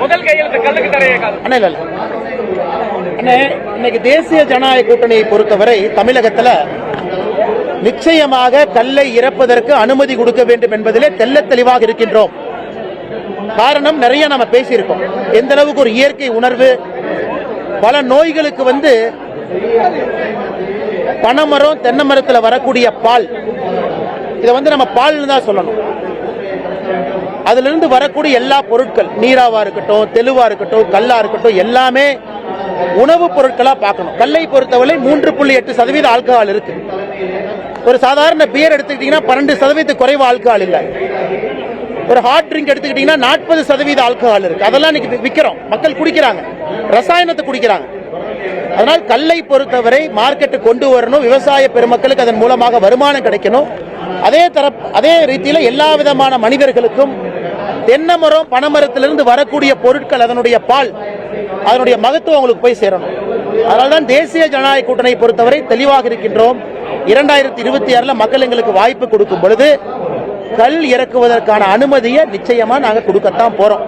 முதல் கையெழுத்து கல்லுக்கு தரைய இன்னைக்கு தேசிய ஜனநாயக கூட்டணியை பொறுத்தவரை தமிழகத்தில் நிச்சயமாக கல்லை இறப்பதற்கு அனுமதி கொடுக்க வேண்டும் என்பதிலே தெள்ளத் தெளிவாக இருக்கின்றோம். காரணம் நிறைய நம்ம பேசியிருக்கோம். எந்த அளவுக்கு ஒரு இயற்கை உணர்வு, பல நோய்களுக்கு பனைமரம் தென்னை மரத்தில் வரக்கூடிய பால், இதை நம்ம பால் தான் சொல்லணும். அதுல இருந்து வரக்கூடிய எல்லா பொருட்கள், நீராவா இருக்கட்டும், தெளிவா இருக்கட்டும், கல்லா இருக்கட்டும், எல்லாமே உணவுப் பொருட்களா பார்க்கணும். கல்லை பொறுத்தவரை 3.8% ஆல்கஹால் இருக்கு. ஒரு சாதாரண பியர் எடுத்துக்கிட்டீங்கன்னா 12% குறைவு ஆல்கஹால் இல்லை. ஒரு ஹாட் ட்ரிங்க் எடுத்துக்கிட்டீங்கன்னா 40% ஆல்கஹால் இருக்கு. அதெல்லாம் இன்னைக்கு விற்கிறோம், மக்கள் குடிக்கிறாங்க, ரசாயனத்தை குடிக்கிறாங்க. அதனால் கல்லை பொறுத்தவரை மார்க்கெட்டு கொண்டு வரணும், விவசாய பெருமக்களுக்கு அதன் மூலமாக வருமானம் கிடைக்கணும். அதே ரீதியில் எல்லா விதமான மனிதர்களுக்கும் தென்னை மரம் பனைமரத்திலிருந்து வரக்கூடிய பொருட்கள், அதனுடைய பால், அதனுடைய மகத்துவம் உங்களுக்கு போய் சேரணும். அதனால்தான் தேசிய ஜனநாயக கூட்டணியை பொறுத்தவரை தெளிவாக இருக்கின்றோம். 2026 மக்கள் எங்களுக்கு வாய்ப்பு கொடுக்கும் பொழுது கல் இறக்குவதற்கான அனுமதியை நிச்சயமா நாங்கள் கொடுக்கத்தான் போறோம்.